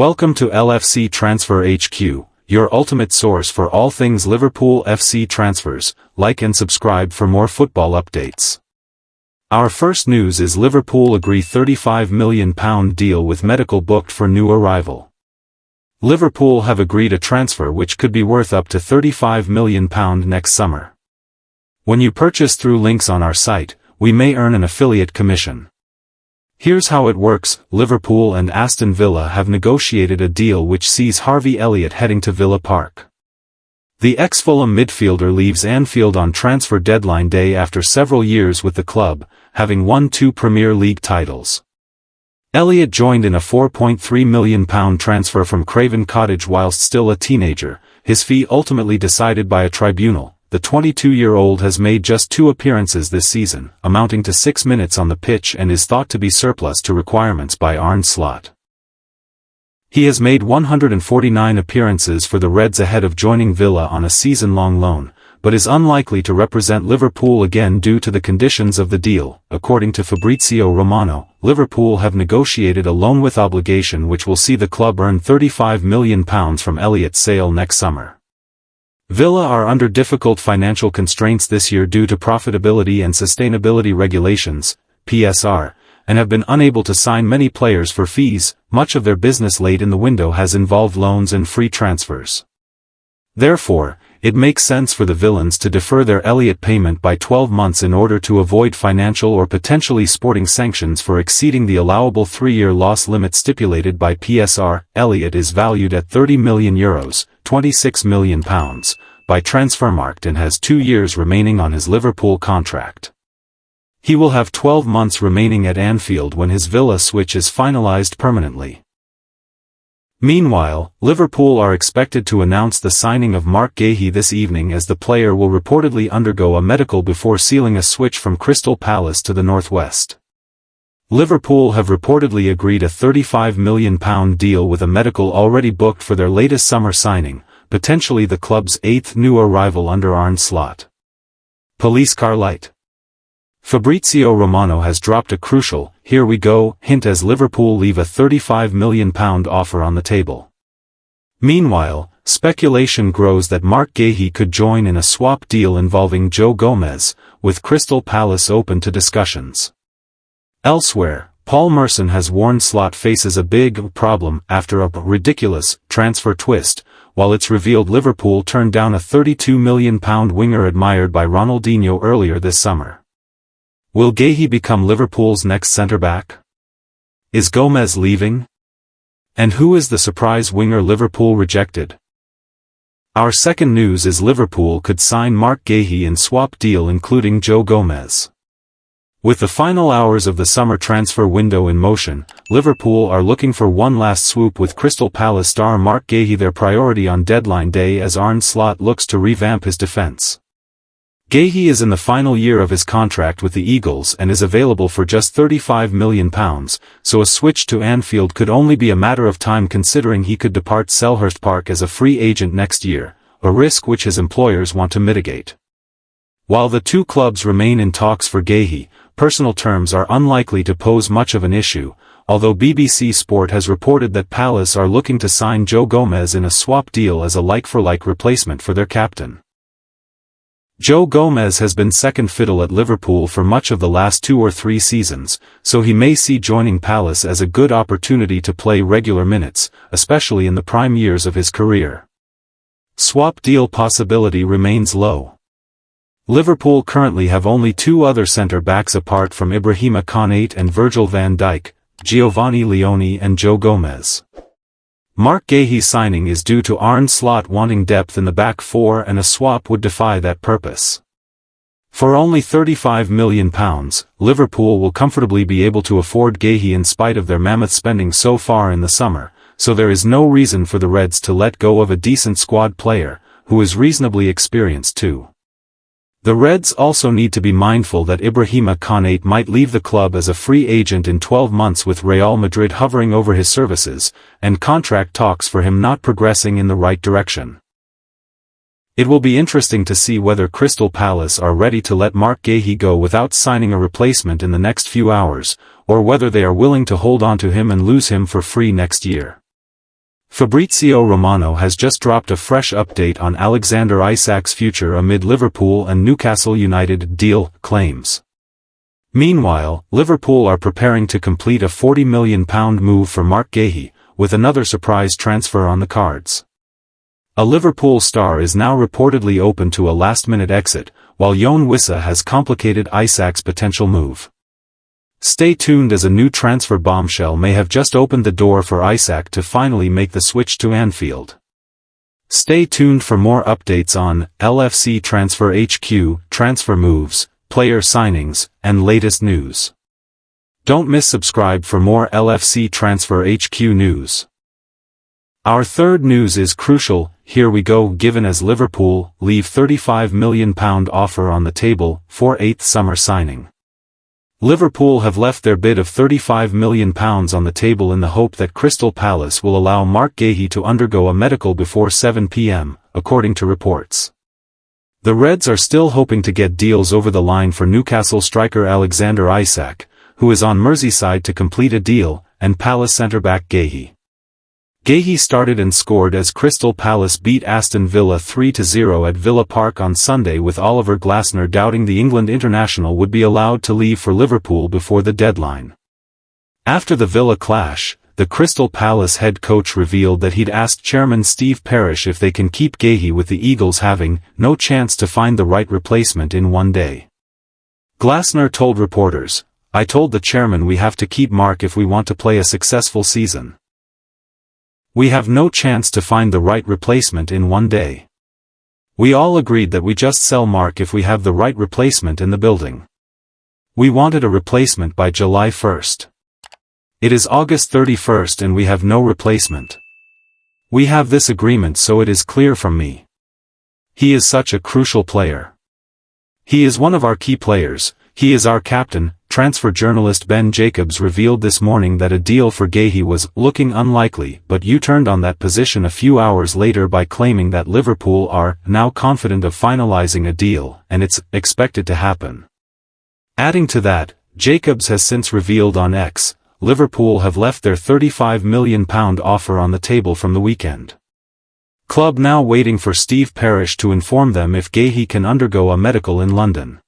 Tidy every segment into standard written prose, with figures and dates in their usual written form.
Welcome to LFC Transfer HQ, your ultimate source for all things Liverpool FC transfers. Like and subscribe for more football updates. Our first news is Liverpool agree £35 million deal with medical booked for new arrival. Liverpool have agreed a transfer which could be worth up to £35 million next summer. When you purchase through links on our site, we may earn an affiliate commission. Here's how it works. Liverpool and Aston Villa have negotiated a deal which sees Harvey Elliott heading to Villa Park. The ex-Fulham midfielder leaves Anfield on transfer deadline day after several years with the club, having won 2 Premier League titles. Elliott joined in a £4.3 million transfer from Craven Cottage whilst still a teenager, his fee ultimately decided by a tribunal. The 22-year-old has made just 2 appearances this season, amounting to 6 minutes on the pitch, and is thought to be surplus to requirements by Arne Slot. He has made 149 appearances for the Reds ahead of joining Villa on a season-long loan, but is unlikely to represent Liverpool again due to the conditions of the deal. According to Fabrizio Romano, Liverpool have negotiated a loan with obligation which will see the club earn £35 million from Elliott's sale next summer. Villa are under difficult financial constraints this year due to profitability and sustainability regulations, PSR, and have been unable to sign many players for fees. Much of their business late in the window has involved loans and free transfers. Therefore, it makes sense for the villains to defer their Elliott payment by 12 months in order to avoid financial or potentially sporting sanctions for exceeding the allowable 3-year loss limit stipulated by PSR. Elliott is valued at €30 million, £26 million, by Transfermarkt and has 2 years remaining on his Liverpool contract. He will have 12 months remaining at Anfield when his Villa switch is finalised permanently. Meanwhile, Liverpool are expected to announce the signing of Marc Guehi this evening, as the player will reportedly undergo a medical before sealing a switch from Crystal Palace to the northwest. Liverpool have reportedly agreed a £35 million deal with a medical already booked for their latest summer signing, potentially the club's 8th new arrival under Arne Slot. Police car light. Fabrizio Romano has dropped a crucial "here we go" hint as Liverpool leave a £35 million offer on the table. Meanwhile, speculation grows that Marc Guehi could join in a swap deal involving Joe Gomez, with Crystal Palace open to discussions. Elsewhere, Paul Merson has warned Slot faces a big problem after a ridiculous transfer twist, while it's revealed Liverpool turned down a £32 million winger admired by Ronaldinho earlier this summer. Will Guehi become Liverpool's next centre-back? Is Gomez leaving? And who is the surprise winger Liverpool rejected? Our second news is Liverpool could sign Marc Guehi in swap deal including Joe Gomez. With the final hours of the summer transfer window in motion, Liverpool are looking for one last swoop with Crystal Palace star Marc Guehi their priority on deadline day as Arne Slot looks to revamp his defence. Guehi is in the final year of his contract with the Eagles and is available for just £35 million, so a switch to Anfield could only be a matter of time considering he could depart Selhurst Park as a free agent next year, a risk which his employers want to mitigate. While the two clubs remain in talks for Guehi, personal terms are unlikely to pose much of an issue, although BBC Sport has reported that Palace are looking to sign Joe Gomez in a swap deal as a like-for-like replacement for their captain. Joe Gomez has been second fiddle at Liverpool for much of the last 2 or 3 seasons, so he may see joining Palace as a good opportunity to play regular minutes, especially in the prime years of his career. Swap deal possibility remains low. Liverpool currently have only 2 other centre-backs apart from Ibrahima Konate and Virgil van Dijk, Giovanni Leone and Joe Gomez. Marc Guehi's signing is due to Arne Slot wanting depth in the back 4, and a swap would defy that purpose. For only £35 million, Liverpool will comfortably be able to afford Guehi in spite of their mammoth spending so far in the summer, so there is no reason for the Reds to let go of a decent squad player, who is reasonably experienced too. The Reds also need to be mindful that Ibrahima Konate might leave the club as a free agent in 12 months with Real Madrid hovering over his services, and contract talks for him not progressing in the right direction. It will be interesting to see whether Crystal Palace are ready to let Marc Guehi go without signing a replacement in the next few hours, or whether they are willing to hold on to him and lose him for free next year. Fabrizio Romano has just dropped a fresh update on Alexander Isak's future amid Liverpool and Newcastle United deal claims. Meanwhile, Liverpool are preparing to complete a £40 million move for Marc Guehi, with another surprise transfer on the cards. A Liverpool star is now reportedly open to a last-minute exit, while Wissa has complicated Isak's potential move. Stay tuned, as a new transfer bombshell may have just opened the door for Isak to finally make the switch to Anfield. Stay tuned for more updates on LFC Transfer HQ, transfer moves, player signings, and latest news. Don't miss subscribe for more LFC Transfer HQ news. Our third news is crucial, here we go, given as Liverpool leave £35 million offer on the table for 8th summer signing. Liverpool have left their bid of £35 million on the table in the hope that Crystal Palace will allow Marc Guehi to undergo a medical before 7 p.m, according to reports. The Reds are still hoping to get deals over the line for Newcastle striker Alexander Isak, who is on Merseyside to complete a deal, and Palace centre-back Guehi. Guehi started and scored as Crystal Palace beat Aston Villa 3-0 at Villa Park on Sunday, with Oliver Glasner doubting the England international would be allowed to leave for Liverpool before the deadline. After the Villa clash, the Crystal Palace head coach revealed that he'd asked chairman Steve Parish if they can keep Guehi, with the Eagles having no chance to find the right replacement in one day. Glasner told reporters, "I told the chairman we have to keep Marc if we want to play a successful season. We have no chance to find the right replacement in one day. We all agreed that we just sell Marc if we have the right replacement in the building. We wanted a replacement by July 1st. It is August 31st and we have no replacement. We have this agreement, so it is clear from me. He is such a crucial player. He is one of our key players, he is our captain." Transfer journalist Ben Jacobs revealed this morning that a deal for Guehi was looking unlikely, but U-turned on that position a few hours later by claiming that Liverpool are now confident of finalising a deal, and it's expected to happen. Adding to that, Jacobs has since revealed on X, Liverpool have left their £35 million offer on the table from the weekend. Club now waiting for Steve Parish to inform them if Guehi can undergo a medical in London.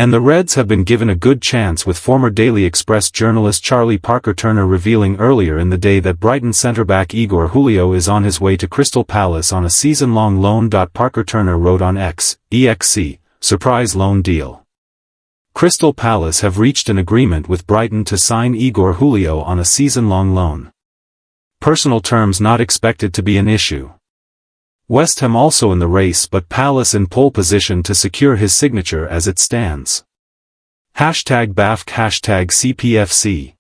And the Reds have been given a good chance, with former Daily Express journalist Charlie Parker-Turner revealing earlier in the day that Brighton centre-back Igor Julio is on his way to Crystal Palace on a season-long loan. Parker-Turner wrote on X, EXC, surprise loan deal. Crystal Palace have reached an agreement with Brighton to sign Igor Julio on a season-long loan. Personal terms not expected to be an issue. West Ham also in the race, but Palace in pole position to secure his signature as it stands. #BAFC #CPFC.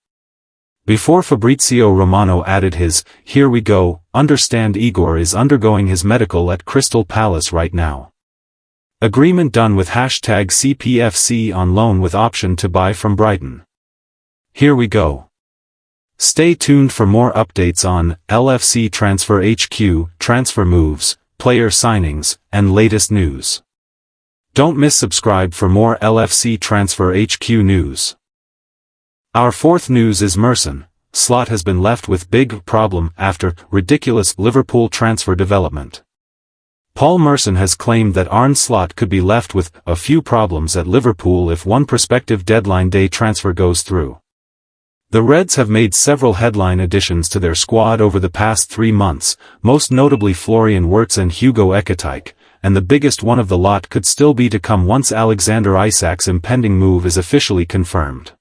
Before Fabrizio Romano added his, "Here we go," understand Igor is undergoing his medical at Crystal Palace right now. Agreement done with #CPFC on loan with option to buy from Brighton. Here we go. Stay tuned for more updates on LFC Transfer HQ, transfer moves, player signings, and latest news. Don't miss subscribe for more LFC Transfer HQ news. Our fourth news is Merson. Slot has been left with big problem after ridiculous Liverpool transfer development. Paul Merson has claimed that Arne Slot could be left with a few problems at Liverpool if one prospective deadline day transfer goes through. The Reds have made several headline additions to their squad over the past 3 months, most notably Florian Wirtz and Hugo Ekitike, and the biggest one of the lot could still be to come once Alexander Isak's impending move is officially confirmed.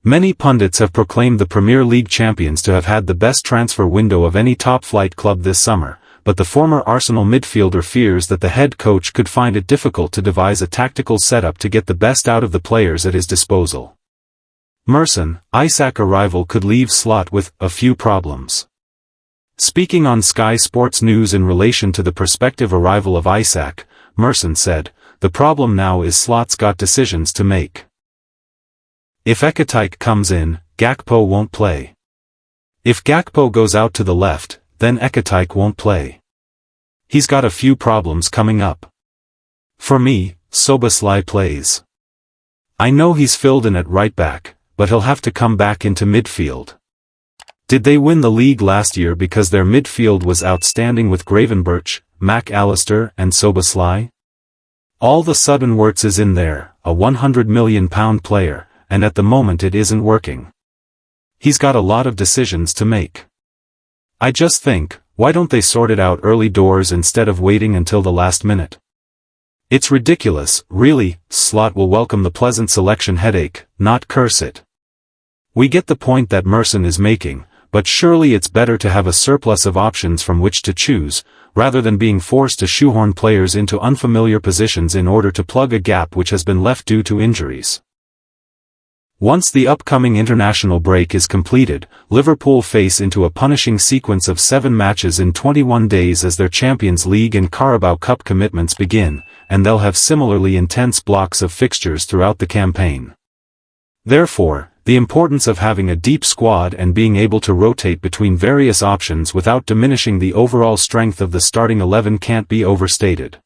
Many pundits have proclaimed the Premier League champions to have had the best transfer window of any top-flight club this summer, but the former Arsenal midfielder fears that the head coach could find it difficult to devise a tactical setup to get the best out of the players at his disposal. Merson, Isak arrival could leave Slot with a few problems. Speaking on Sky Sports News in relation to the prospective arrival of Isak, Merson said, "The problem now is Slot's got decisions to make. If Ekitike comes in, Gakpo won't play. If Gakpo goes out to the left, then Ekitike won't play. He's got a few problems coming up. For me, Szoboszlai plays. I know he's filled in at right back, but he'll have to come back into midfield. Did they win the league last year because their midfield was outstanding with Gravenberch, Mac Allister and Szoboszlai? All the sudden Wirtz is in there, a £100 million player, and at the moment it isn't working. He's got a lot of decisions to make. I just think, why don't they sort it out early doors instead of waiting until the last minute? It's ridiculous, really. Slot will welcome the pleasant selection headache, not curse it. We get the point that Merson is making, but surely it's better to have a surplus of options from which to choose, rather than being forced to shoehorn players into unfamiliar positions in order to plug a gap which has been left due to injuries. Once the upcoming international break is completed, Liverpool face into a punishing sequence of 7 matches in 21 days as their Champions League and Carabao Cup commitments begin, and they'll have similarly intense blocks of fixtures throughout the campaign. Therefore, the importance of having a deep squad and being able to rotate between various options without diminishing the overall strength of the starting 11 can't be overstated.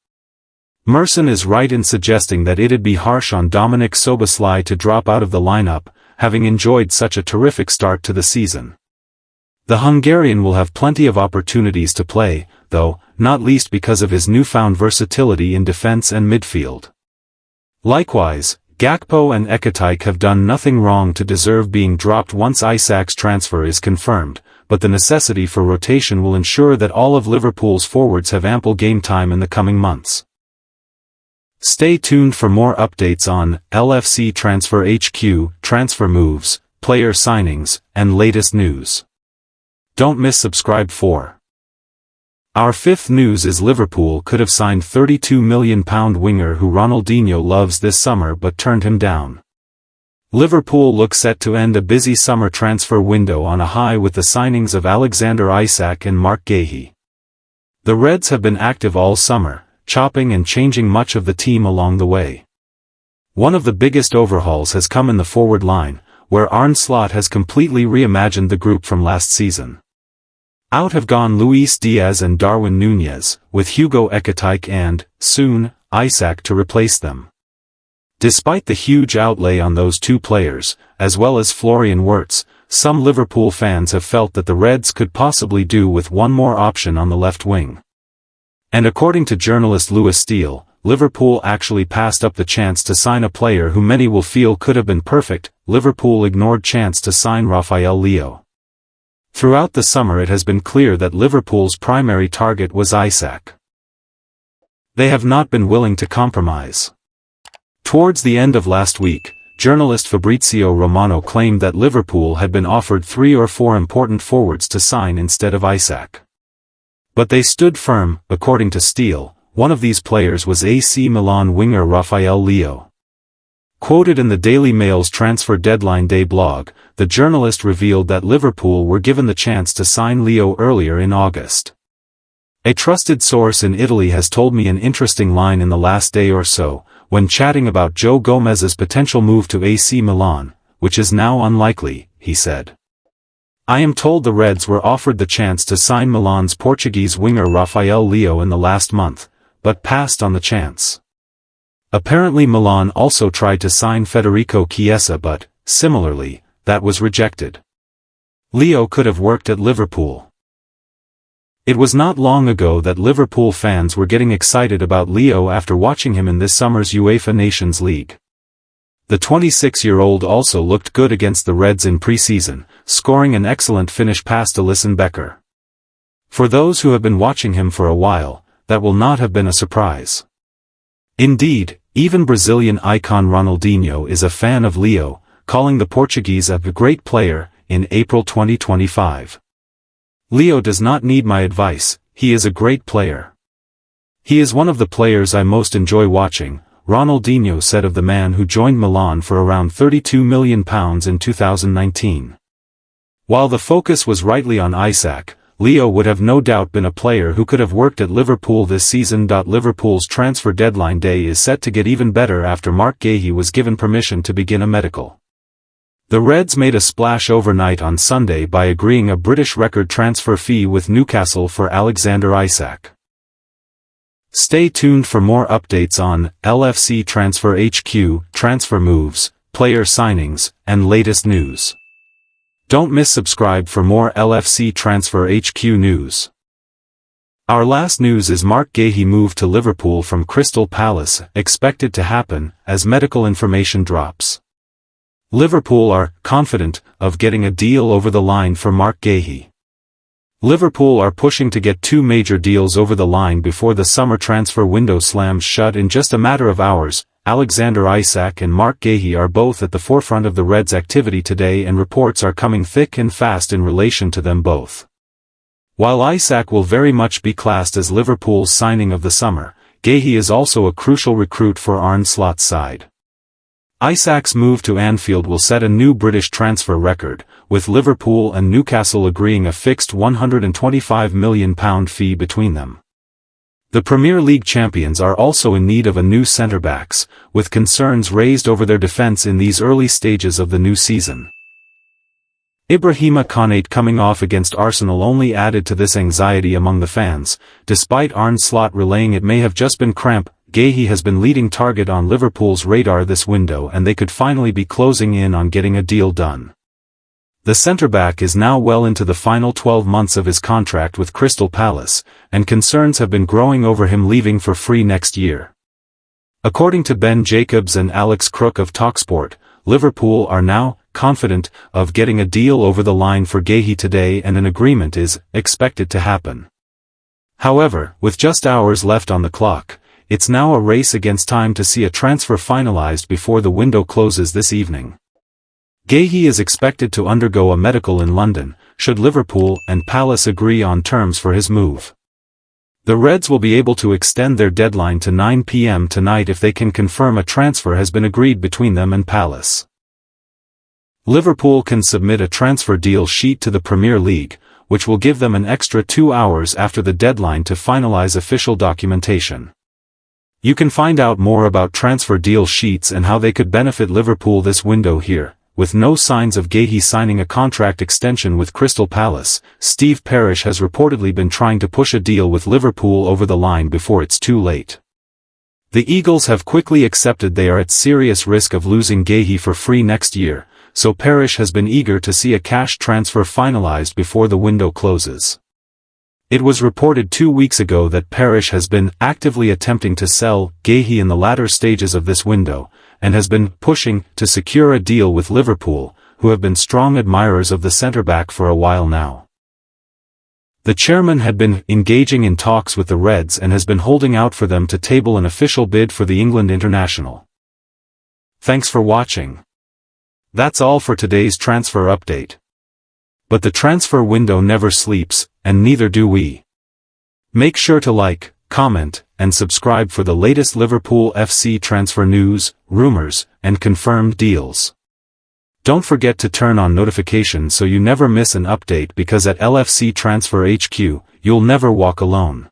Merson is right in suggesting that it'd be harsh on Dominik Szoboszlai to drop out of the lineup, having enjoyed such a terrific start to the season. The Hungarian will have plenty of opportunities to play, though, not least because of his newfound versatility in defense and midfield. Likewise, Gakpo and Ekatike have done nothing wrong to deserve being dropped once Isak's transfer is confirmed, but the necessity for rotation will ensure that all of Liverpool's forwards have ample game time in the coming months. Stay tuned for more updates on LFC Transfer HQ, transfer moves, player signings, and latest news. Don't miss subscribe for. Our fifth news is Liverpool could have signed £32 million winger who Ronaldinho loves this summer but turned him down. Liverpool look set to end a busy summer transfer window on a high with the signings of Alexander Isak and Marc Guehi. The Reds have been active all summer, chopping and changing much of the team along the way. One of the biggest overhauls has come in the forward line, where Arne Slot has completely reimagined the group from last season. Out have gone Luis Diaz and Darwin Núñez, with Hugo Ekatike and, soon, Isak to replace them. Despite the huge outlay on those two players, as well as Florian Wirtz, some Liverpool fans have felt that the Reds could possibly do with one more option on the left wing. And according to journalist Lewis Steele, Liverpool actually passed up the chance to sign a player who many will feel could have been perfect. Liverpool ignored chance to sign Rafael Leo. Throughout the summer it has been clear that Liverpool's primary target was Isak. They have not been willing to compromise. Towards the end of last week, journalist Fabrizio Romano claimed that Liverpool had been offered 3 or 4 important forwards to sign instead of Isak. But they stood firm. According to Steele, one of these players was AC Milan winger Rafael Leo. Quoted in the Daily Mail's Transfer Deadline Day blog, the journalist revealed that Liverpool were given the chance to sign Leo earlier in August. A trusted source in Italy has told me an interesting line in the last day or so, when chatting about Joe Gomez's potential move to AC Milan, which is now unlikely, he said. I am told the Reds were offered the chance to sign Milan's Portuguese winger Rafael Leo in the last month, but passed on the chance. Apparently Milan also tried to sign Federico Chiesa but, similarly, that was rejected. Leo could have worked at Liverpool. It was not long ago that Liverpool fans were getting excited about Leo after watching him in this summer's UEFA Nations League. The 26-year-old also looked good against the Reds in pre-season, scoring an excellent finish past Alisson Becker. For those who have been watching him for a while, that will not have been a surprise. Indeed, even Brazilian icon Ronaldinho is a fan of Leo, calling the Portuguese a great player, in April 2025. Leo does not need my advice, he is a great player. He is one of the players I most enjoy watching, Ronaldinho said of the man who joined Milan for around £32 million in 2019. While the focus was rightly on Isak, Leo would have no doubt been a player who could have worked at Liverpool this season. Liverpool's transfer deadline day is set to get even better after Marc Guehi was given permission to begin a medical. The Reds made a splash overnight on Sunday by agreeing a British record transfer fee with Newcastle for Alexander Isak. Stay tuned for more updates on LFC Transfer HQ, transfer moves, player signings, and latest news. Don't miss subscribe for more LFC Transfer HQ news. Our last news is Marc Guehi moved to Liverpool from Crystal Palace, expected to happen, as medical information drops. Liverpool are confident of getting a deal over the line for Marc Guehi. Liverpool are pushing to get two major deals over the line before the summer transfer window slams shut in just a matter of hours. Alexander Isak and Marc Guehi are both at the forefront of the Reds' activity today, and reports are coming thick and fast in relation to them both. While Isak will very much be classed as Liverpool's signing of the summer, Guehi is also a crucial recruit for Arne Slot's side. Isak's move to Anfield will set a new British transfer record, with Liverpool and Newcastle agreeing a fixed £125 million fee between them. The Premier League champions are also in need of a new centre-backs, with concerns raised over their defence in these early stages of the new season. Ibrahima Konate coming off against Arsenal only added to this anxiety among the fans, despite Arne Slot relaying it may have just been cramp. Guehi has been leading target on Liverpool's radar this window, and they could finally be closing in on getting a deal done. The centre-back is now well into the final 12 months of his contract with Crystal Palace, and concerns have been growing over him leaving for free next year. According to Ben Jacobs and Alex Crook of TalkSport, Liverpool are now confident of getting a deal over the line for Guehi today, and an agreement is expected to happen. However, with just hours left on the clock, it's now a race against time to see a transfer finalized before the window closes this evening. Guehi is expected to undergo a medical in London, should Liverpool and Palace agree on terms for his move. The Reds will be able to extend their deadline to 9 p.m. tonight if they can confirm a transfer has been agreed between them and Palace. Liverpool can submit a transfer deal sheet to the Premier League, which will give them an extra 2 hours after the deadline to finalize official documentation. You can find out more about transfer deal sheets and how they could benefit Liverpool this window here. With no signs of Guehi signing a contract extension with Crystal Palace, Steve Parish has reportedly been trying to push a deal with Liverpool over the line before it's too late. The Eagles have quickly accepted they are at serious risk of losing Guehi for free next year, so Parish has been eager to see a cash transfer finalized before the window closes. It was reported 2 weeks ago that Parish has been actively attempting to sell Guehi in the latter stages of this window, and has been pushing to secure a deal with Liverpool, who have been strong admirers of the centre-back for a while now. The chairman had been engaging in talks with the Reds and has been holding out for them to table an official bid for the England international. Thanks for watching. That's all for today's transfer update. But the transfer window never sleeps, and neither do we. Make sure to like, comment, and subscribe for the latest Liverpool FC transfer news, rumors, and confirmed deals. Don't forget to turn on notifications so you never miss an update, because at LFC Transfer HQ, you'll never walk alone.